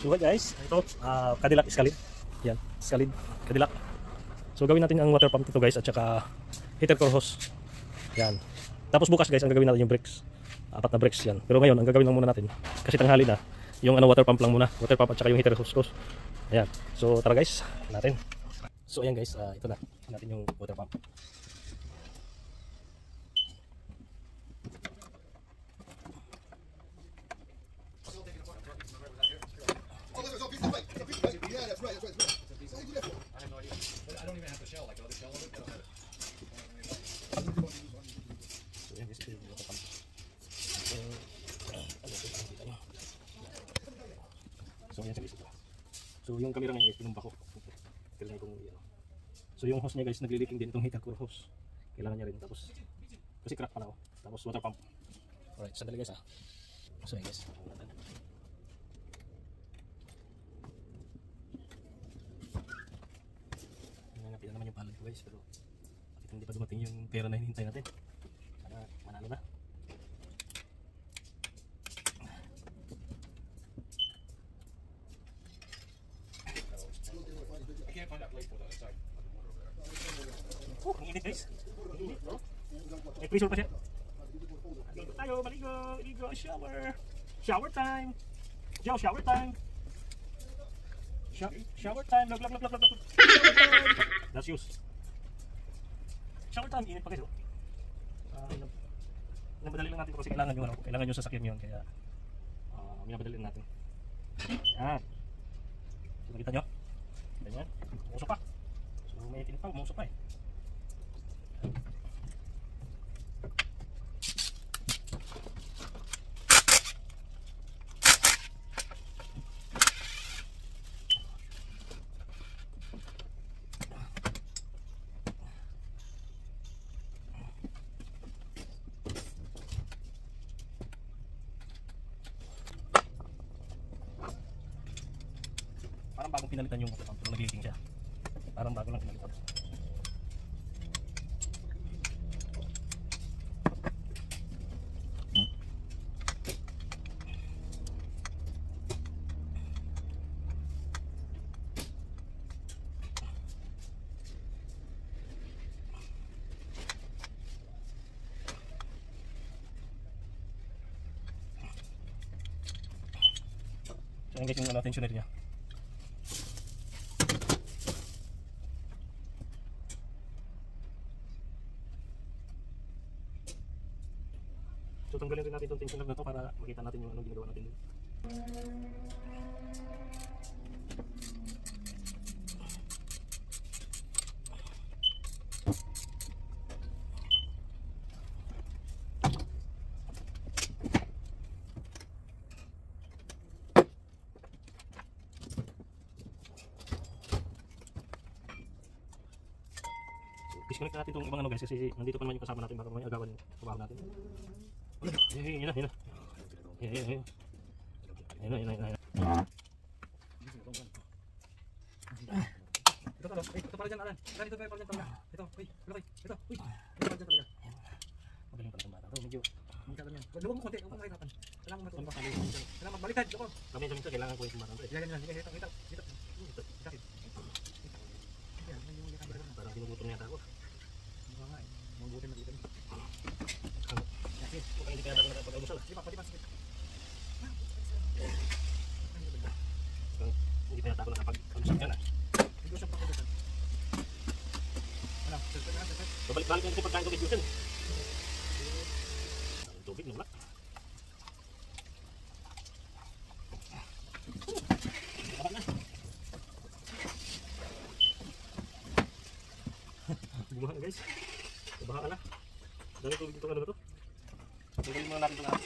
So guys, ito Cadillac Escalade. Yan, Escalade, Cadillac. So gawin natin ang water pump dito guys at saka heater core hose. Yan. Tapos bukas guys, ang gagawin natin yung brakes. 4 na brakes yan. Pero ngayon, ang gagawin lang muna natin kasi tanghali na, yung water pump lang muna. Water pump at saka yung heater hose. Ayan. So tara guys, natin. So ayan guys, ito na natin yung water pump. So yan guys. So yung camera niya guys, pinumba ko. Kailangan kong so yung hose niya guys, nagliliking din itong heater core hose. Kailangan niya rin. Tapos kasi crack pala ako. Tapos water pump. Alright, sandali guys ha. So yan guys. Nanapin na naman yung palad ko guys, pero bakit hindi pa dumating yung pera na hinihintay natin? Sana manalo na. Oh, ang init guys. Ang init, no? May pressure pa siya. Dito tayo, maligo, ligo, shower. Shower time. Joe, shower time. Shower time. Log. Shower time. That's use. Shower time, init pa guys. Namadali lang natin kasi kailangan yung sasakyan yun. Kaya, minabadali natin. Yan. So, nakita nyo? Ganyan. Umusok pa. So, may tinit pa, umusok pa eh. Parang bagong pinalitan yung water pump, pero nag-leaking siya. Parang bago lang pinalitan. So yan guys yung tensioner niya. So tanggalin rin natin itong tensioner na to para makita natin yung anong ginagawa natin dun. Disconnect natin itong ibang ano guys kasi nandito pa naman yung kasama natin, baka may agawan yung trabaho natin. Yun na. Ito pala dyan, Alan. Ito pala dyan. Ito, laki. Ito pala dyan talaga. Magaling pala itong bata. Medyo yan. Luwag mo konti, huwag kang mahirapan. Kailangan mo ito. Kailangan magbaliktad. Kami kailangan ko yung bata. Ilagay nyo lang. Dito. Parang binubutong yata ako. Mabutin na dito. Bukan hindi kaya ako nakapag-almusal. Di ba? Hindi pa yata ako nakapag-almusal dyan ah. Babalik-balik na ito pagkain ko kay Jusen. Ang tubig na wala. Kabahan na. Bumahan guys. Kabahan na. Dami tubig itong ano na to. Tanggalin muna natin itong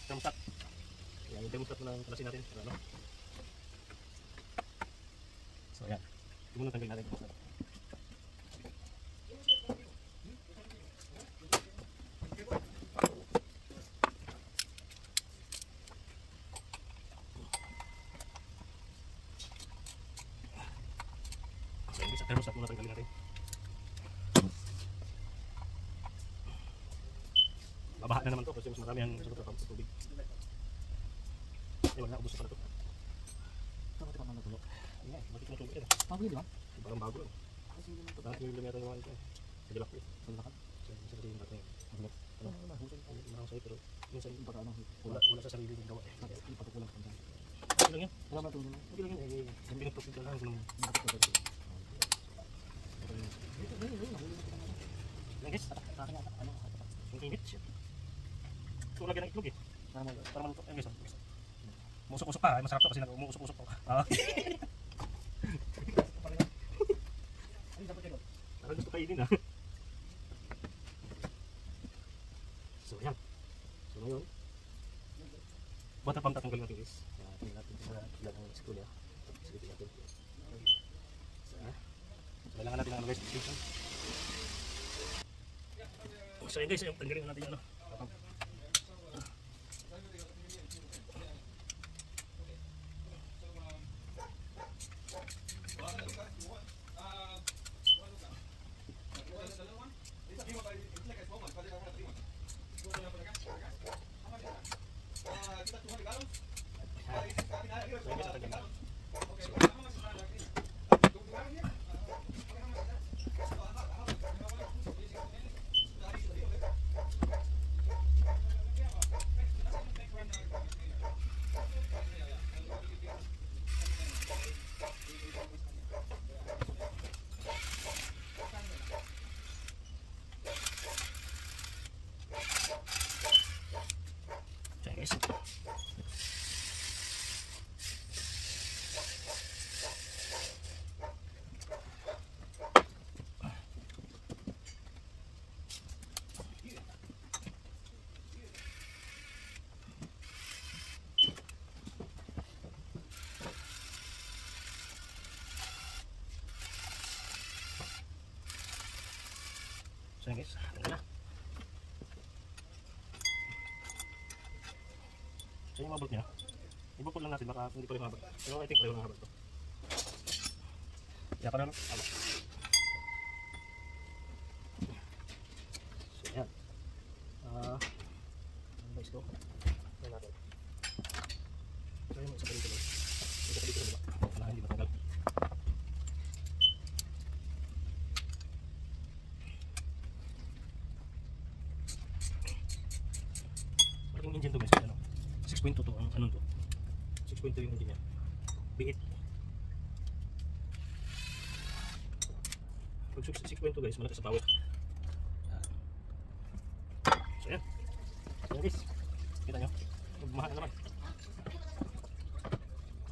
thermostat. Ayan, yung thermostat na kalasin natin. Ano? So ayan. Ito muna tanggalin natin yung thermostat. So ayan, sa thermostat muna tanggalin natin. Babaha na naman to kasi mas marami ang sagot sa tubig. Wala na, ubos na pala to. Ayan, bakit mo tubig ito? Bago yun, di ba? Parang bago lang. Pagkakit yung lumiyata naman ito. Kadilak ko. Paglakat. Sa sarili yung batang. Ano? Mahusay pero minsan Baka ano, wala sa sarili yung gawa. hindi patukulang pa dyan. Okay lang yan. Wala ba ito naman? Okay lang yan. Yung pinagtupid ka lang. Yan guys. Yung init siya. So lagyan ng itlog eh. Para maluto. Ayun guys. Musok-usok pa. Masarap to kasi umuusok-usok pa. Parang gusto kainin ah. So yan. So ngayon, water pump tatanggalin natin guys. Tingnan natin sa ilan ang screw niya. Silipin natin. So kailangan natin ng ano guys, station. So yun guys, tanggalin natin yung ano. So yun guys, tingnan na. So yung mabot niya, ibukod lang natin baka hindi pa rin mabot. Pero I think pareho lang habot ito. Kaya pa naman, habot. So yan. Ano guys ko? Tingnan natin. So yun, isa pa dito guys. Isa pa dito sa baba. Wala, hindi matanggal. Yung engine to guys, ano? 6.2 to, anong to? 6.2 yung engine niya. B8. Pag 6.2 guys, malakas sa power. So yan. So yan guys. Kita nyo. Magmahal na naman.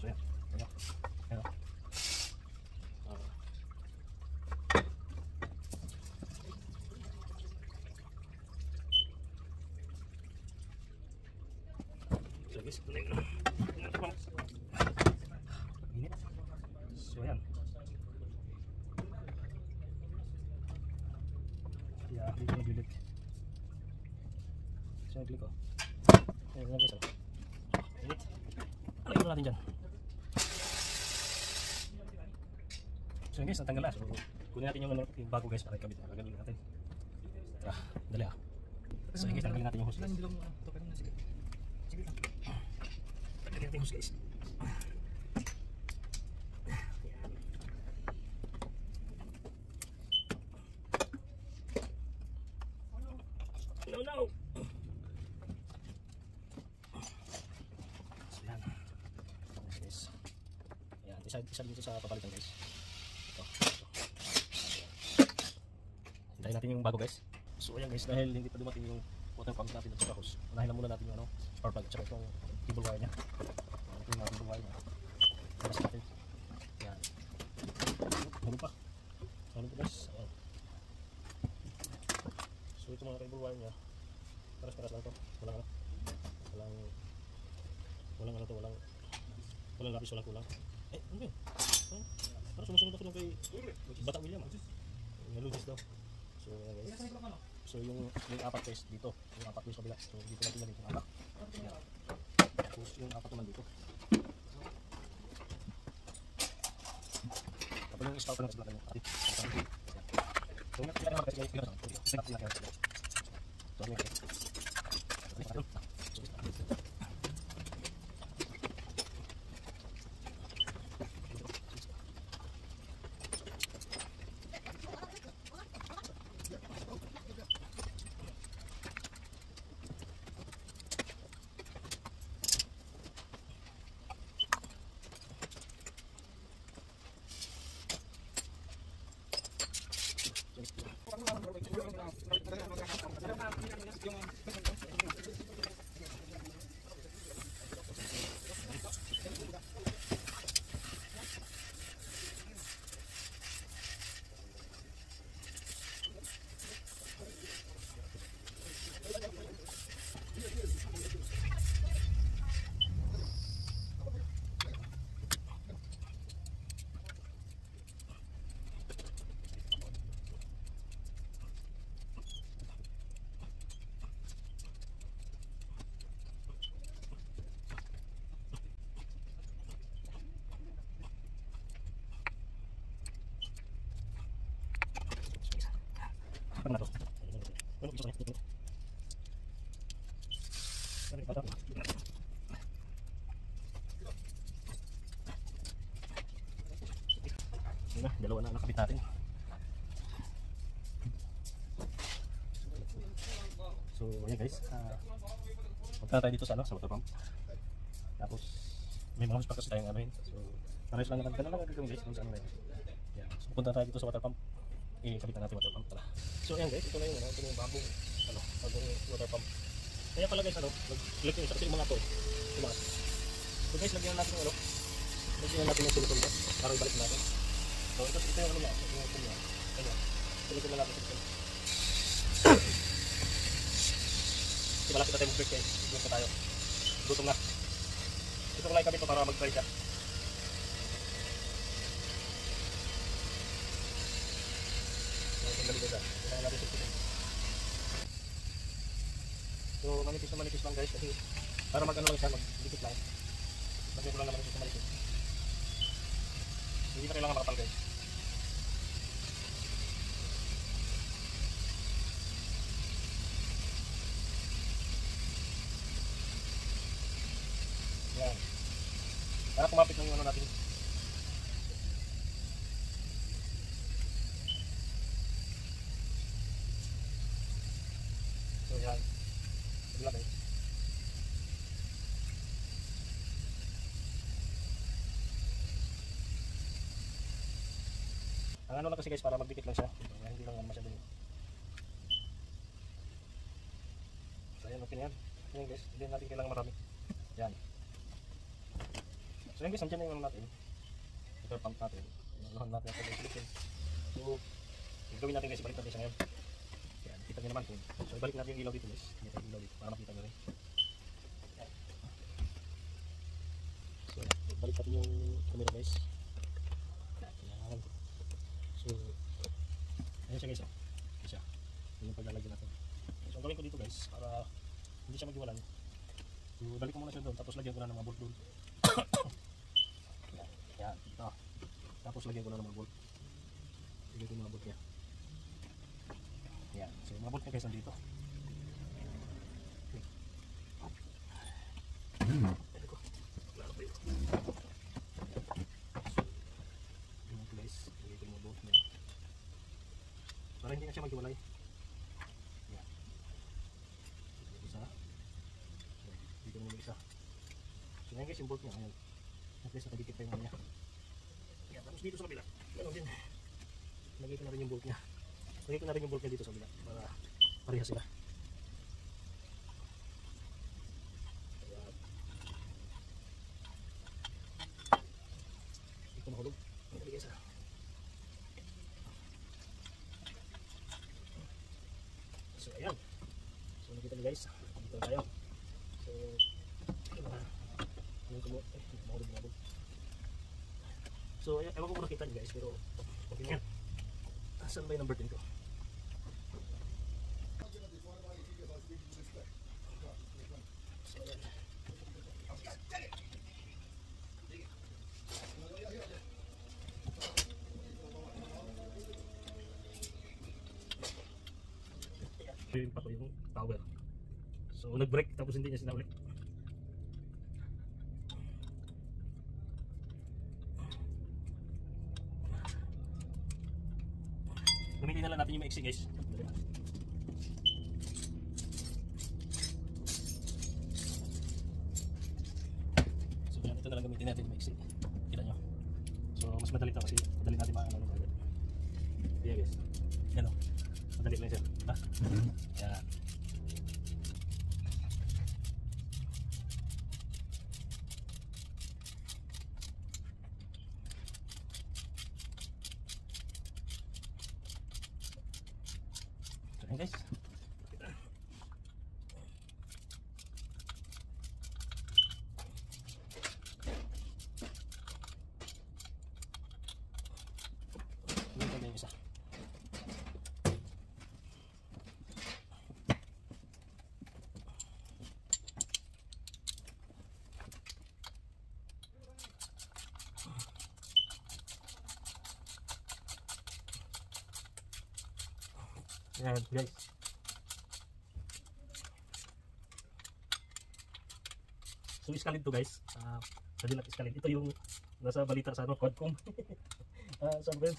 So yan. Ayan. Ayan. So guys, init. So yan. Kaya dito nag-lilit. So nag-click ko. Ayan lang guys. Init. Alagyan mo natin dyan. So yan guys, natanggal na. So kunin natin yung bago guys para ikabit. Gagalin natin. Tara, dali ah. So yan guys, tanggalin natin yung hose guys. Sige lang. Lagyan natin hose guys. No, no! So yan. Guys. Ayan, isa dito sa papalitan guys. Ito. Hintayin natin yung bago guys. So ayan guys, dahil hindi pa dumating yung water pump natin at saka hose, unahin lang muna natin yung ano, spark plug at saka itong cable wire nya. Ito yung cable wire nya. Paras natin. Yan. Hulog pa. Hulog pa guys. Ayan. So ito mga cable wire nya, paras-paras lang to. Walang ano. Walang ano to, walang lapis, walang kulang. Eh, ano yun? Parang sumusunod ako nung kay Bata William. Nalugis daw. So guys. So yung apat guys dito, yung apat yung kabila. So dito natin yung apat. Ayan. Tapos yung apat naman dito. Tapos yung spark naman sa black natin. So yung kailangan naman guys, yung so yung Pag na to. Ano gusto niya? Yun na, dalawa na nakabit natin. So, ayan guys. Punta na tayo dito sa, sa water pump. Tapos, may mga hose pa kasi tayong ano yun. So, parehas lang naman. Ganun lang gagawin guys. Kung saan na yun. Yan. So, punta tayo dito sa water pump. Ikabit na natin water pump. Tara. So, ayan guys. Ito na yung, ito na yung bagong, bagong water pump. Kaya pala guys, click nyo. Kasi yung mga to. Tumaas. So guys, lagyan natin yung lagyan natin yung silicone gas para ibalik natin. So, ito yung ano niya. Ito yung silicone niya. Ayan. Silicone na natin silicone. Kasi malapit na tayo mag-break guys. Break na tayo. Gutom na. Ito ko lang ikabit para mag-try siya. So, tingnan guys. Tingnan natin silicone. So, manipis lang guys. Kasi para mag-ano lang siya, mag-dikit lang. Lagyan ko lang naman ito sa manipis. Hindi na kailangan makapal guys. Yan. Para kumapit lang yung ano natin. So yan. Sige lang guys. Ang ano lang kasi guys, para magdikit lang siya. Hindi lang masyado yun. So ayan, okay na yan. Ayan guys, hindi natin kailangan marami. Yan. So ayan guys, nandiyan na yung ano natin. Water pump natin. Naluhan natin ang silicone. So, gawin natin guys, ibalik natin siya ngayon. Yan, kita nyo naman. So ibalik natin yung ilaw dito guys. Ibalik yung ilaw dito para makita nyo rin. Yan. So ibalik natin yung camera guys. Yan. So, ayan siya guys. Ayan siya. Yun yung paglalagyan natin. So, ang gawin ko dito guys, para hindi siya maghiwalan. So, balik ko muna siya doon, tapos lagyan ko na ng mga bolt doon. Yan, ito. Tapos lagyan ko na ng mga bolt. Lagyan ko yung mga bolt niya. Yan. So, mga bolt niya guys nandito. Lagyan ko. Lalo pa yun. Guys, lagay ko yung bolt niya para hindi na siya maghiwalay. Yan. Isa. Dito naman yung isa. So yan guys yung bolt niya. Ayan. At least nakadikit pa yung niya. Yan. Tapos dito sa kabila. Ganun din. Lagay ko na rin yung bolt niya. Lagay ko na rin yung bolt niya dito sa kabila para parehas sila. Ito mahulog. Ito guys ha. So ayan. So nakita niyo guys, dito tayo. So mahulog. So ewan ko kung nakita niyo guys, pero okay na yan. Saan ba yung number 10 ko? So ayan. Yun pa ko yung power. So nag-break tapos hindi niya sinaulit. Gamitin na lang natin yung maiksi guys. So yan, ito na lang gamitin natin yung maiksi. Kita nyo. So mas madali ito kasi madali natin maano ng agad. Yan guys. Yan o. Madali lang siya. Yan. So yan guys. Ito na yung isa. Yan guys. So iskalid to guys. Kadilag iskalid. Ito yung nasa balita sa ano, Quadcom. Sabi ko yun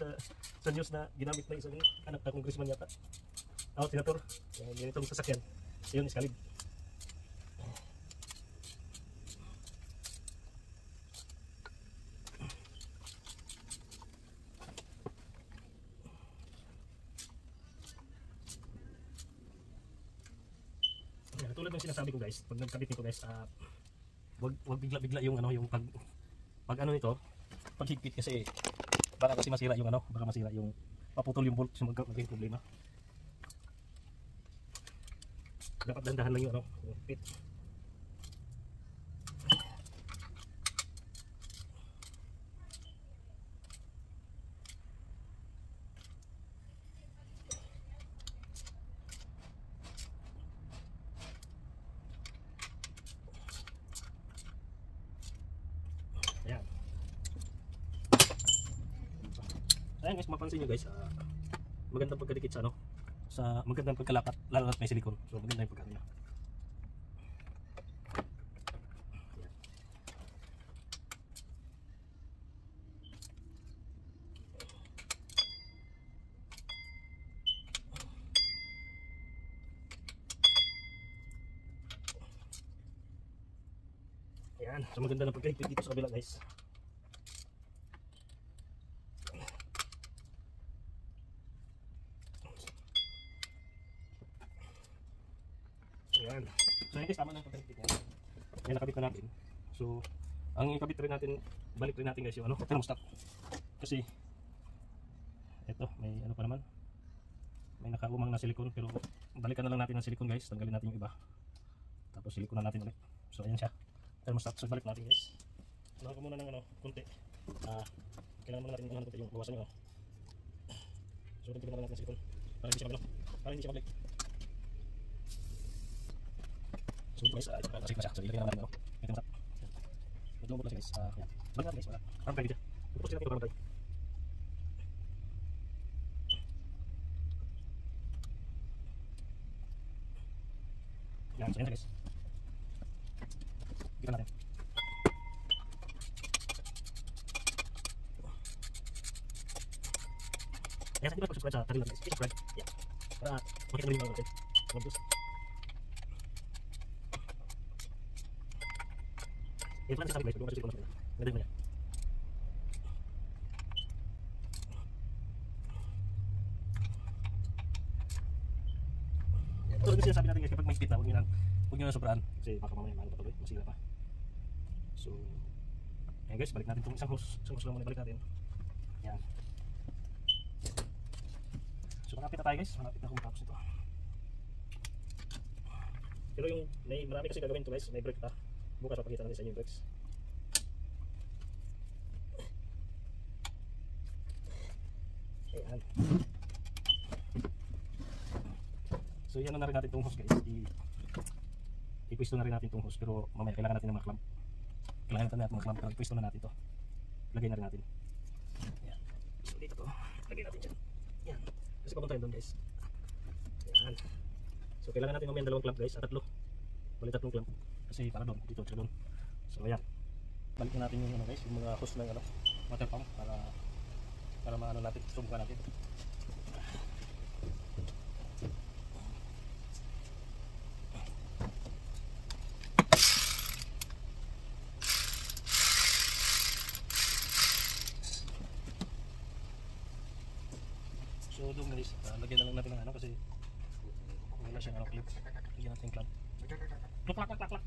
sa news na ginamit na isang anak na congressman yata. Senator. Yan itong sasakyan. Yun iskalid. Tulad ng sinasabi ko guys, pag nagkabit nito guys, wag bigla-bigla yung ano, yung pag ano nito, paghigpit kasi baka kasi masira yung ano, baka masira yung maputol yung bolt, maging problema. Dapat dandahan lang yung ano, yung pit. Ayan. Ayan guys, mapansin nyo guys, magandang pagkadikit sa ano, sa magandang pagkalapat, lalo na may silikon. So maganda yung pagkano niya. Ayan, so maganda na pagkahigpit dito sa kabila guys. Ayan. So yun guys, tama na ang pagkahigpit niya. Ayan, nakabit na natin. So, ang ikabit rin natin, balik rin natin guys yung ano, thermostat. Kasi, eto, may ano pa naman. May nakaumang na silikon, pero balikan na lang natin ang silikon guys. Tanggalin natin yung iba. Tapos silikon na natin ulit. So ayan siya. Thermostat. So balik natin guys. Unahan ko muna ng ano, kunti. Kailangan muna natin unahan kunti yung bawasan yung ano. So tignan natin ang silikon. Para hindi siya magano. Para hindi siya mabalik. So guys, ito pa kasi na siya. So ilagay na natin ano. May thermostat. Ito mo pala siya guys. Yan. Balik natin guys. Wala. Parang pwede dyan. Ipupos sila kayo para matay. Yan. So yan siya guys. Kita natin. Kaya sa pag-subscribe sa channel natin guys, i-subscribe. Yan. Para makita mo yung mga natin. Mag-boost. Ito lang sasabi guys, pag-boost ko mas maganda. Ganda mo niya. Ito rin sinasabi natin guys, kapag may speed na, huwag nyo na sobraan. Kasi baka mamaya maano pa tuloy, masira pa. So, ayan guys, balik natin itong isang hose lang muna balik natin. Yan. So, makapit na tayo guys, malapit na kumatapos ito. Pero yung, marami kasi gagawin ito guys, may brake pa. Bukas papakita natin sa inyo yung brakes. Ayan. So, yan na rin natin itong hose guys. I-pwesto na rin natin itong hose, pero mamaya kailangan natin ng mga clamp. Kailangan natin ng mga clamp, pero i-pwesto na natin ito. Lagay na rin natin. Ayan. So dito to, lagay natin dyan. Ayan. Kasi papuntahin doon guys. Ayan. So kailangan natin mamaya dalawang clamp guys, at tatlo. Balik tatlong clamp. Kasi para doon, dito, tsaka doon. So ayan. Balik na natin yung ano guys, yung mga hose ng ano, water pump para maano natin, subukan natin. So doon guys, lagyan na lang natin ng ano kasi wala siyang ano clip. Lagyan natin yung clamp. Klak klak klak klak.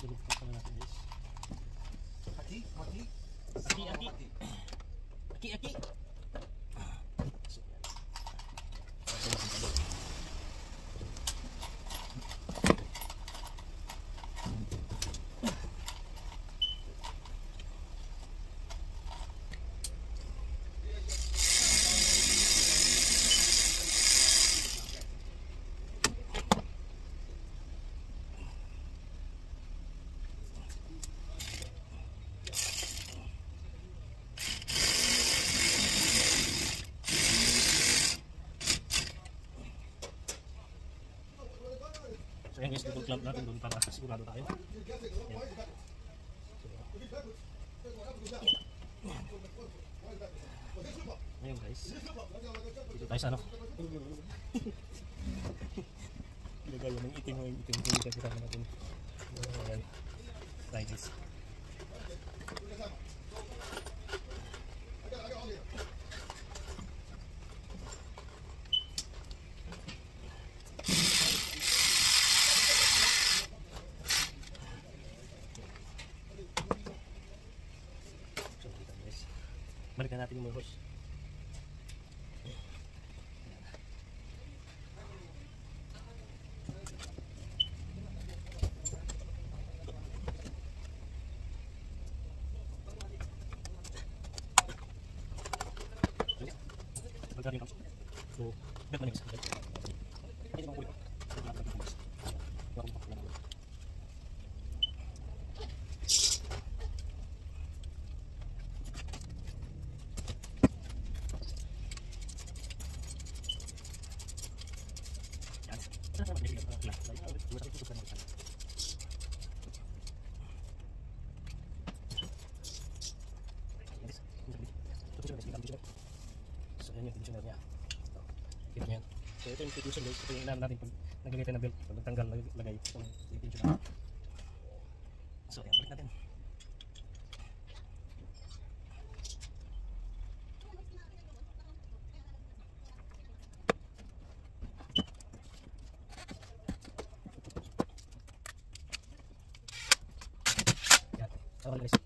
Dulog natin guys. Aki. double clamp natin doon para sigurado tayo. Yan. Ngayon guys, dito tayo sa ano. Ilagay yung itim yung itim yung kita natin. Ayan. Like this. Balikan natin yung mga hose. Balikan yung kamso. So, bet na nix. Ay, mga kulit. So, ayan yung tensioner niya. Kita niya yan. So, ito yung tension guys. Ito yung inaano natin pag naglagay tayo ng belt. Pag nagtanggal, lagay itong tensioner. So, ayan. Balik natin. Yan. Tawal guys.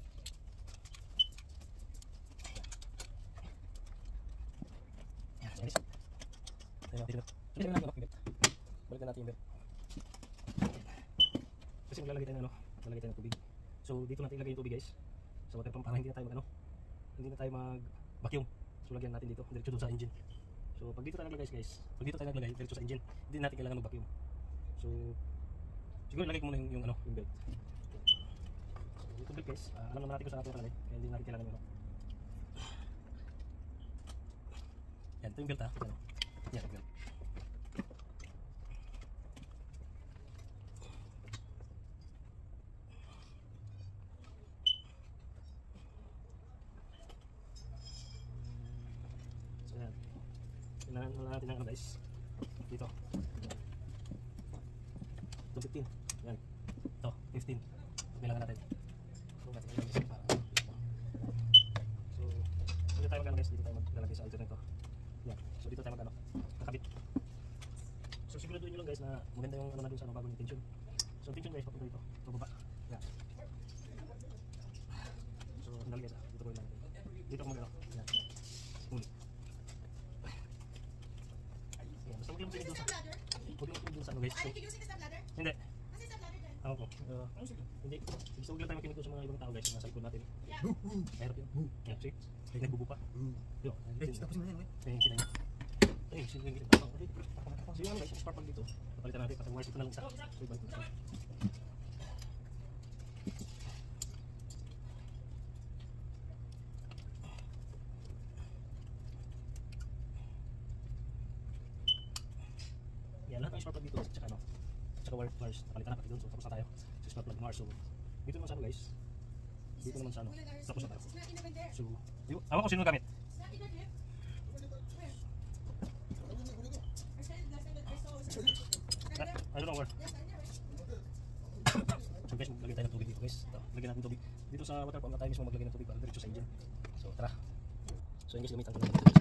Balikan natin yung belt. Kasi maglalagay tayo ng ano, maglalagay tayo ng tubig. So dito natin ilagay yung tubig guys. Sa water pump para hindi na tayo mag ano, hindi na tayo mag vacuum. So lagyan natin dito, diretso doon sa engine. So pag dito tayo naglagay guys, pag dito tayo naglagay diretso sa engine, hindi natin kailangan mag vacuum. So siguro ilagay ko muna yung ano, yung belt. So ito belt guys, alam naman natin kung saan natin nakalagay, kaya hindi natin kailangan yung ano. Yan, ito yung belt ha. Yan, yan yung belt. Kailangan natin ng ano guys dito ito 15 yan ito 15 kailangan natin so dito tayo mag ano guys dito tayo maglalagay sa alternate to yan so dito tayo mag ano nakabit so siguraduhin nyo lang guys na maganda yung ano na dun sa ano bago yung tension so tension guys papunta dito pababa yan so nalagay guys dito ko lang dito ako mag ano yan huwag lang pinag doon sa ano guys. Are you using the step ladder? Hindi. Kasi step ladder dyan. Ako po. Hindi. So huwag lang tayo makinig sa mga ibang tao guys. Nasa likod natin. Yeah. Mahirap yun. Yeah, see? Ay, nagbubu pa. Yo, Tapos na yan, ay, kita niya. Ay, sige yung gilid. So yun guys, spark plug dito. Papalitan natin. Patang wires ito na lang isa. So ibalik ko na siya. Yan, lahat ng spark plug dito at saka ano, tsaka wires, napalitan na pati doon, so tapos na tayo sa spark plug ng wires. So dito naman sa ano guys, dito naman sa ano, tapos na tayo. It's not even there. So, awan ko sino gamit. It's not even there. Where? I said last time that I saw was right there. I don't know where. Yes, right there, right? So guys, maglagay tayo ng tubig dito guys. Ito, lagyan natin tubig. Dito sa water pump na tayo mismo maglagay ng tubig para diretso sa engine. So tara. So yun guys, gamitan ko ng tubig.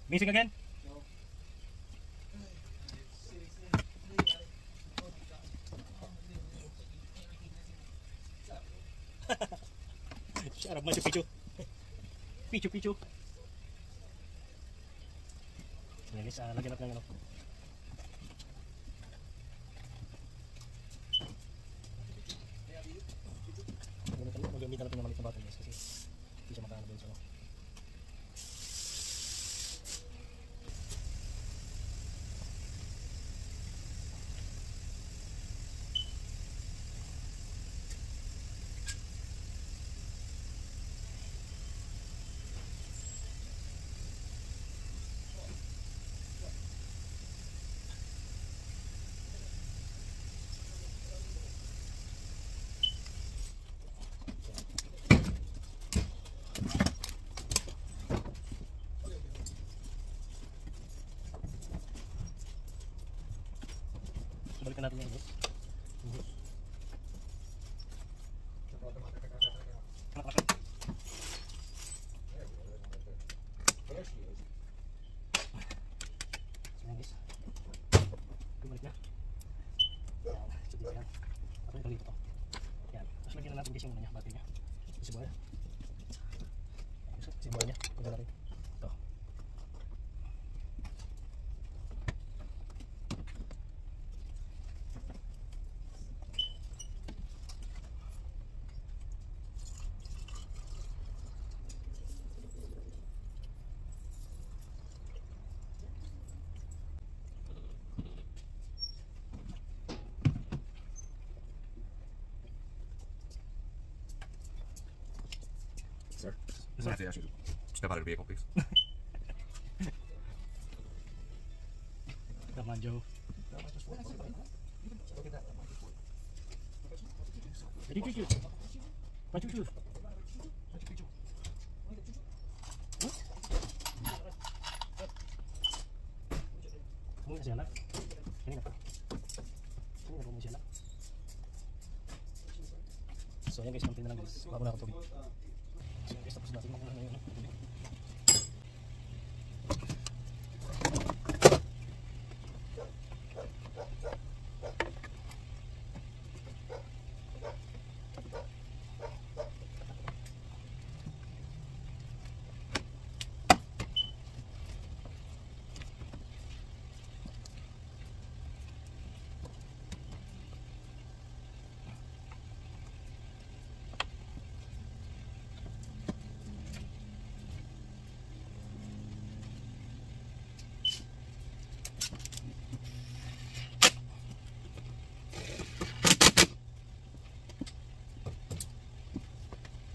Missing again? Shut up, Machu Picchu. Pichu Pichu. Yan guys, lagyan natin ng ano. Magamitan natin ng maliit na button guys kasi hindi siya makakano dun sa ano. Ayan guys. Bumalik na. Ayan. So dito yan. Ako yung dito to. Ayan. Tapos lagyan na natin guys yung ano niya, battery niya. Sibol. Sibol niya. Punta na rin. Ito. Sir, Yes, I have to ask you to step out of the vehicle, please. Come on, Joe. Ready, chuchu. Pa chuchu. Ini kasi anak. Ini apa? Ini apa masih anak? So ayan guys, konti na lang guys. Bago na ako tubig. So ayan guys, tapos natin makuha na yung tubig.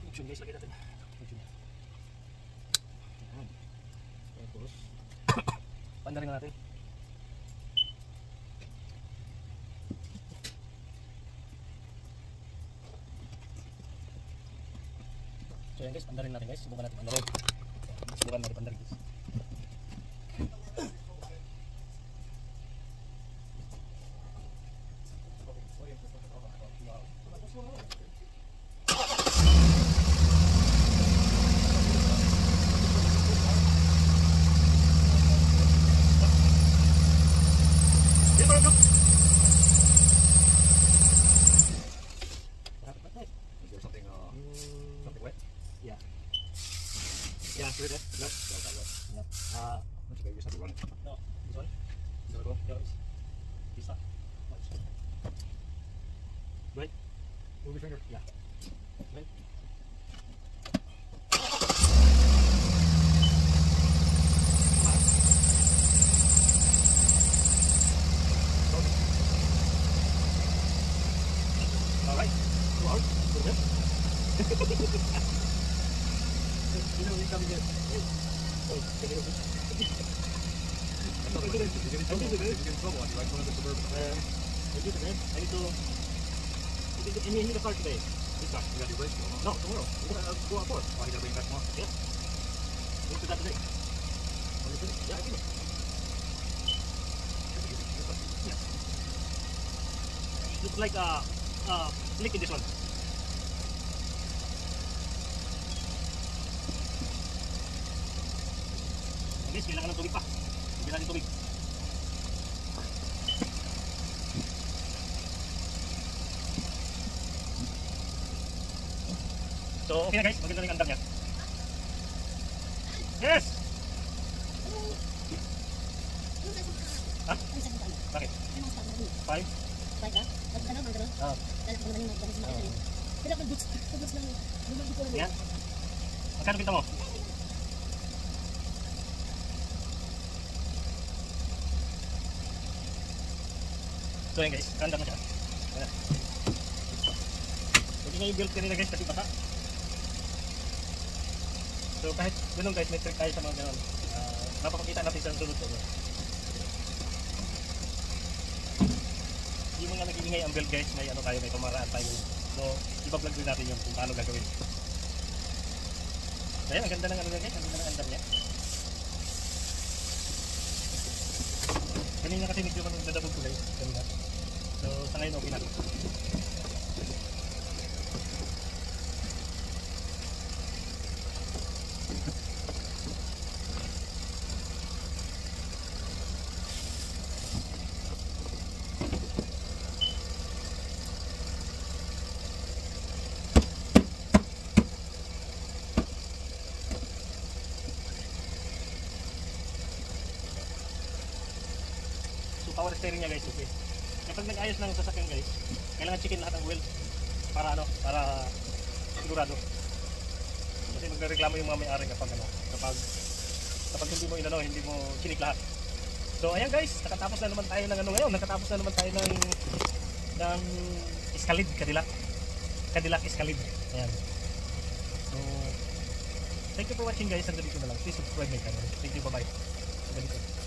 Action guys, lagay natin. Action. Ayan. Tapos, pandarin na natin. So yan guys, pandarin natin guys. Subukan natin pandarin. Subukan natin pandarin guys. Is there something, something wet? Yeah. Yeah, see that? No. No, not wet. No. That's okay, we just have to run it. No. This one? Is that go? No. This one. Right? Move your finger. Yeah. Right? Alright. Go out. Go ahead. You know, you come here. Oh, take it over. If you get in trouble, I'd be like one of the Suburban. I did it, man. I need to... I need the car today. This car. You got your race going on? No, tomorrow. We're gonna go out for it. Oh, you gotta bring it back tomorrow? Yeah. We'll do that today. Yeah, I think it. Yeah. Looks like leak in this one. Guys, kailangan ng tubig pa. Hindi natin tubig. So, okay na guys, maganda na yung andar niya. Yes! Ha? Bakit? 5? Ah. Yan. Magkano pinta mo? So yan guys, andar na siya. Ayan. Hindi nga yung build kanina guys kasi bata. So kahit ganun guys, may trick tayo sa mga ganun. Napapakita natin sa sunod ko. Yung mga nag-iingay ang build guys, may ano tayo, may pamaraan tayo. So iba-vlog din natin yung kung paano gagawin. So yan, ang ganda ng ano guys, ang ganda ng andar niya. Kanina kasi medyo dadabog ko guys. Kanina. So sa ngayon okay na. So power steering niya guys, okay. Kapag nag-ayos ng sasakyan guys, kailangan checkin lahat ng oil para ano, para sigurado. Kasi magreklamo yung mga may-ari kapag ano, kapag hindi mo inano, hindi mo chinik lahat. So ayan guys, nakatapos na naman tayo ng ano ngayon, nakatapos na naman tayo ng Escalade, Cadillac Escalade. Ayan. So thank you for watching guys, hanggang dito na lang. Please subscribe my channel. Thank you, bye bye. Hanggang dito.